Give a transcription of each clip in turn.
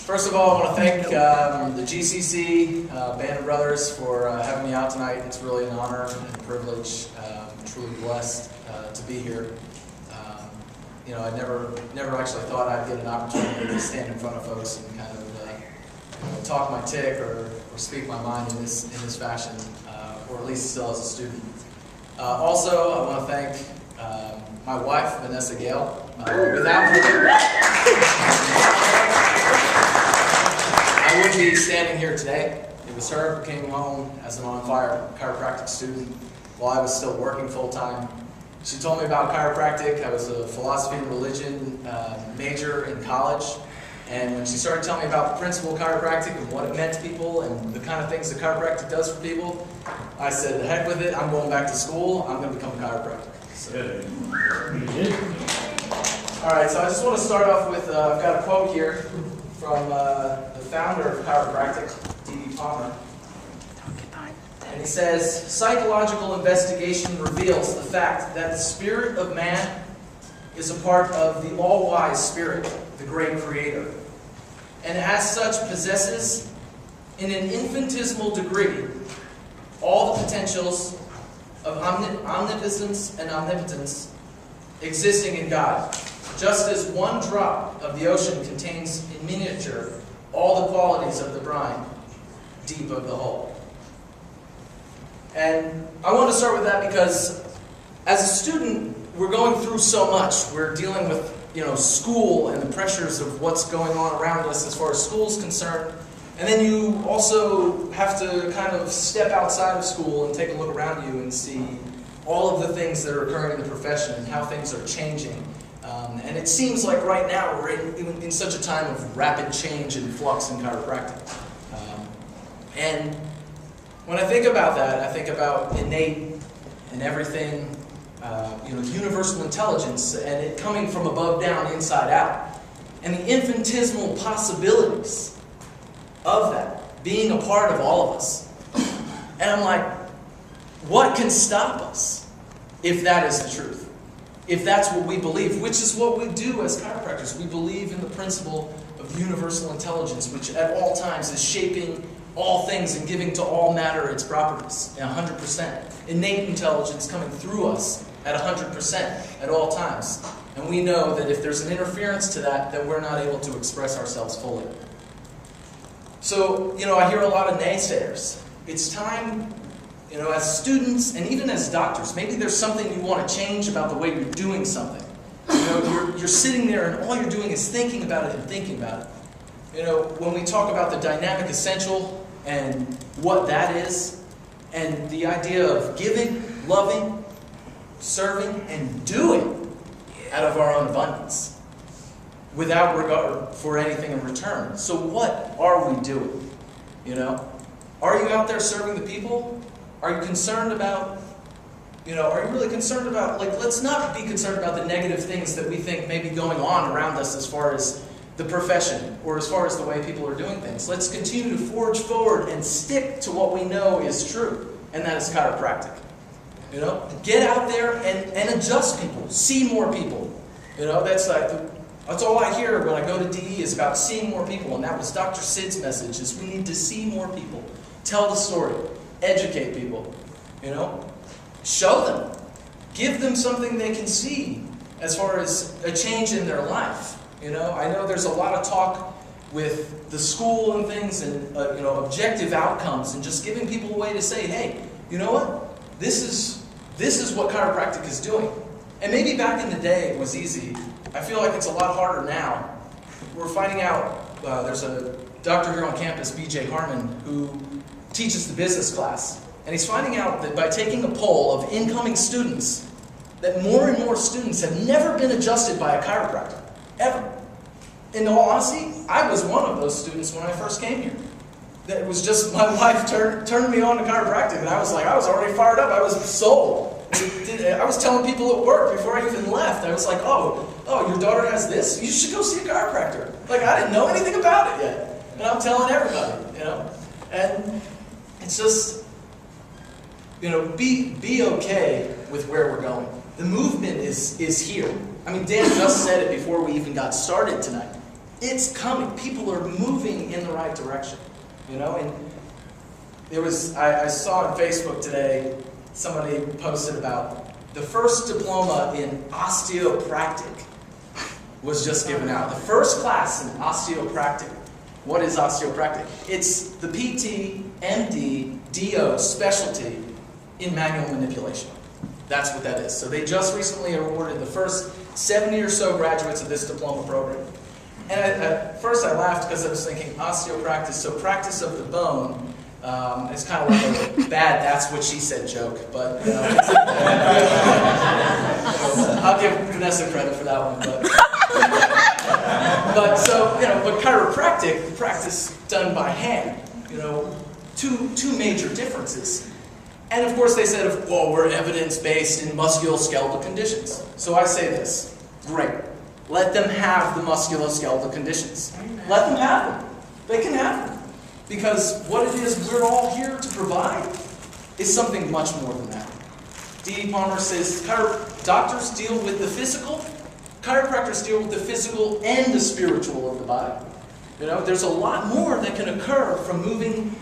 First of all, I want to thank the GCC Band of Brothers for having me out tonight. It's really an honor and a privilege. I'm truly blessed to be here. You know, I never actually thought I'd get an opportunity to stand in front of folks and kind of talk my tick or speak my mind in this fashion, or at least still as a student. Also, I want to thank my wife, Vanessa Gale. Without her, I wouldn't be standing here today. It was her who came home as an on-fire chiropractic student while I was still working full-time. She told me about chiropractic. I was a philosophy and religion major in college. And when she started telling me about the principle of chiropractic and what it meant to people and the kind of things that chiropractic does for people, I said, the heck with it, I'm going back to school, I'm going to become a chiropractor. So. Alright, so I just want to start off with, I've got a quote here from the founder of chiropractic, D.B. Palmer. And he says, psychological investigation reveals the fact that the spirit of man is a part of the all-wise spirit, the great creator, and as such possesses, in an infinitesimal degree, all the potentials of omnipotence and omnipotence existing in God, just as one drop of the ocean contains in miniature all the qualities of the brine deep of the whole. And I want to start with that because as a student, we're going through so much. We're dealing with, school and the pressures of what's going on around us as far as school is concerned. And then you also have to kind of step outside of school and take a look around you and see all of the things that are occurring in the profession and how things are changing. And it seems like right now we're in such a time of rapid change and flux in chiropractic. And when I think about that, I think about innate and everything, universal intelligence and it coming from above down, inside out. And the infinitesimal possibilities of that being a part of all of us. And I'm like, what can stop us if that is the truth? If that's what we believe, which is what we do as chiropractors. We believe in the principle of universal intelligence, which at all times is shaping all things and giving to all matter its properties, 100%. Innate intelligence coming through us at 100% at all times. And we know that if there's an interference to that, then we're not able to express ourselves fully. So, I hear a lot of naysayers. It's time, as students and even as doctors, maybe there's something you want to change about the way you're doing something. You're sitting there and all you're doing is thinking about it and thinking about it. When we talk about the dynamic essential and what that is, and the idea of giving, loving, serving, and doing out of our own abundance, without regard for anything in return. So what are we doing? Are you out there serving the people? Are you concerned about, are you really concerned about, let's not be concerned about the negative things that we think may be going on around us as far as the profession, or as far as the way people are doing things. Let's continue to forge forward and stick to what we know is true, and that is chiropractic. Get out there and adjust people, see more people. That's all I hear when I go to DE is about seeing more people, and that was Dr. Sid's message, is we need to see more people, tell the story, educate people, show them, give them something they can see as far as a change in their life. I know there's a lot of talk with the school and things and objective outcomes and just giving people a way to say, hey, you know what? This is what chiropractic is doing. And maybe back in the day it was easy. I feel like it's a lot harder now. We're finding out, there's a doctor here on campus, BJ Harmon, who teaches the business class. And he's finding out that by taking a poll of incoming students, that more and more students have never been adjusted by a chiropractor. Ever. In all honesty, I was one of those students when I first came here. That was just, my wife turned me on to chiropractic, and I was already fired up. I was sold. I was telling people at work before I even left. I was like, oh, your daughter has this? You should go see a chiropractor. I didn't know anything about it yet. And I'm telling everybody, And it's just, be okay with where we're going. The movement is here. I mean, Dan just said it before we even got started tonight. It's coming. People are moving in the right direction. You know, and there was, I saw on Facebook today, somebody posted about the first diploma in osteopractic was just given out. The first class in osteopractic. What is osteopractic? It's the PT, MD, DO specialty in manual manipulation. That's what that is. So they just recently awarded the first 70 or so graduates of this diploma program. And at first I laughed because I was thinking osteopractic, so practice of the bone. It's kind of like a bad "that's what she said" joke, but you know, I'll give Vanessa credit for that one. But so but chiropractic, practice done by hand. You know, two major differences. And of course they said, well, we're evidence-based in musculoskeletal conditions. So I say this: great, let them have the musculoskeletal conditions. Let them have them. They can have them. Because what it is we're all here to provide is something much more than that. D.D. Palmer says, doctors deal with the physical, chiropractors deal with the physical and the spiritual of the body. You know, there's a lot more that can occur from moving,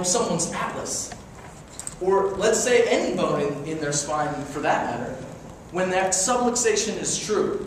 someone's atlas. Or let's say any bone in their spine for that matter. When that subluxation is true,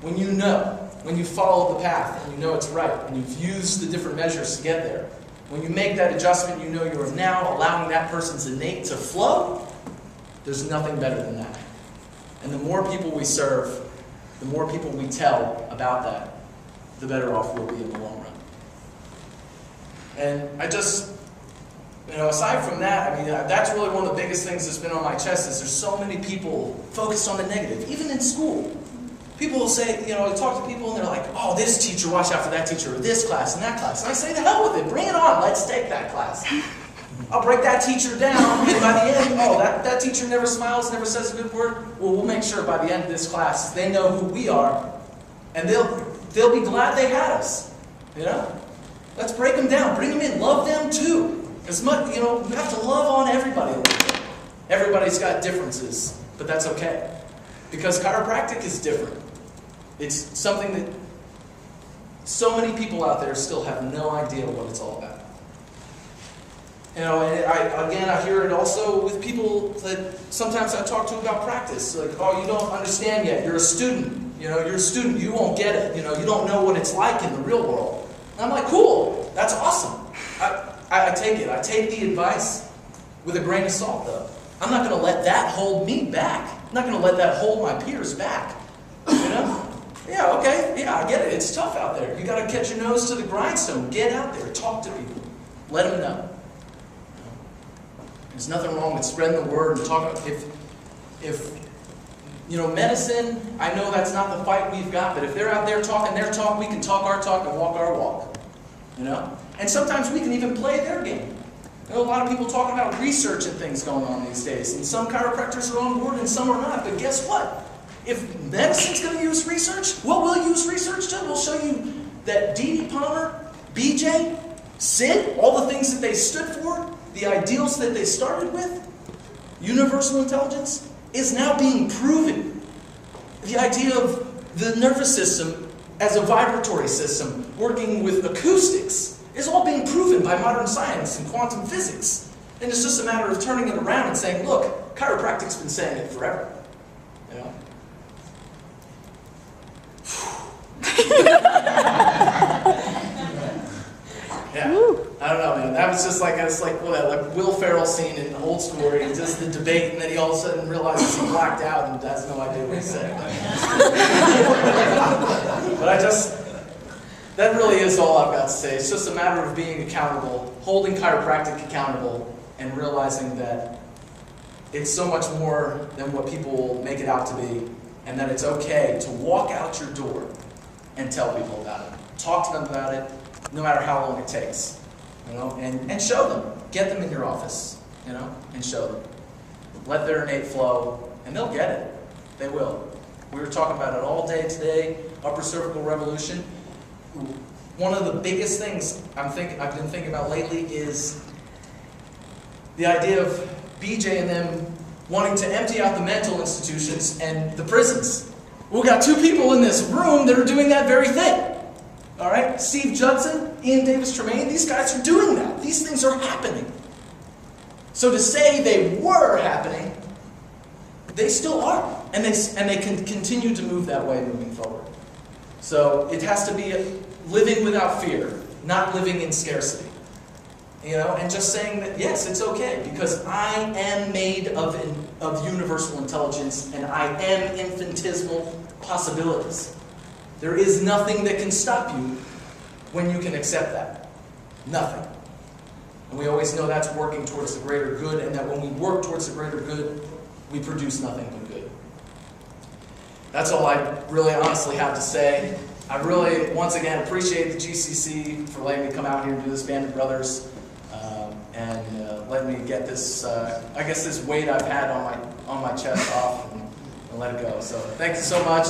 when you follow the path and you know it's right, and you've used the different measures to get there, when you make that adjustment, you know you're now allowing that person's innate to flow, there's nothing better than that. And the more people we serve, the more people we tell about that, the better off we'll be in the long run. And I just, aside from that, that's really one of the biggest things that's been on my chest is there's so many people focused on the negative, even in school. People will say, I talk to people and they're like, oh, this teacher, watch out for that teacher, or this class and that class. And I say, the hell with it, bring it on, let's take that class. I'll break that teacher down, and by the end, that teacher never smiles, never says a good word. Well, we'll make sure by the end of this class, they know who we are, and they'll be glad they had us. Let's break them down, bring them in, love them too. As much, you have to love on everybody. Everybody's got differences, but that's okay. Because chiropractic is different. It's something that so many people out there still have no idea what it's all about. And I hear it also with people that sometimes I talk to about practice. Like, oh, you don't understand yet. You're a student. You're a student. You won't get it. You don't know what it's like in the real world. And I'm like, cool. That's awesome. I take it. I take the advice with a grain of salt, though. I'm not going to let that hold me back. I'm not going to let that hold my peers back. Yeah, okay. Yeah, I get it. It's tough out there. You got to catch your nose to the grindstone. Get out there. Talk to people. Let them know. There's nothing wrong with spreading the word and talking. If medicine, I know that's not the fight we've got, but if they're out there talking their talk, we can talk our talk and walk our walk. And sometimes we can even play their game. A lot of people talking about research and things going on these days, and some chiropractors are on board and some are not, but guess what? If medicine's going to use research, we'll use research too. We'll show you that D.D. Palmer, BJ, Sid, all the things that they stood for, the ideals that they started with, universal intelligence, is now being proven. The idea of the nervous system as a vibratory system working with acoustics is all being proven by modern science and quantum physics. And it's just a matter of turning it around and saying, look, chiropractic's been saying it forever. Yeah, I don't know, man. That was just like, like Will Ferrell scene in Old School where he does the debate and then he all of a sudden realizes he blacked out and has no idea what he said. But that really is all I've got to say. It's just a matter of being accountable, holding chiropractic accountable, and realizing that it's so much more than what people make it out to be, and that it's okay to walk out your door and tell people about it. Talk to them about it, no matter how long it takes. And show them. Get them in your office, and show them. Let their innate flow, and they'll get it. They will. We were talking about it all day today, upper cervical revolution. One of the biggest things I've been thinking about lately is the idea of BJ and them wanting to empty out the mental institutions and the prisons. We've got two people in this room that are doing that very thing. All right? Steve Judson, Ian Davis Tremaine, these guys are doing that. These things are happening. So to say they were happening, they still are. And they can continue to move that way moving forward. So it has to be living without fear, not living in scarcity. You know, and just saying that, yes, it's okay, because I am made of universal intelligence, and I am infinitesimal possibilities. There is nothing that can stop you when you can accept that. Nothing. And we always know that's working towards the greater good, and that when we work towards the greater good, we produce nothing but good. That's all I really honestly have to say. I really, once again, appreciate the GCC for letting me come out here and do this, Band of Brothers, and let me get this, I guess this weight I've had on my chest off and let it go. So thank you so much.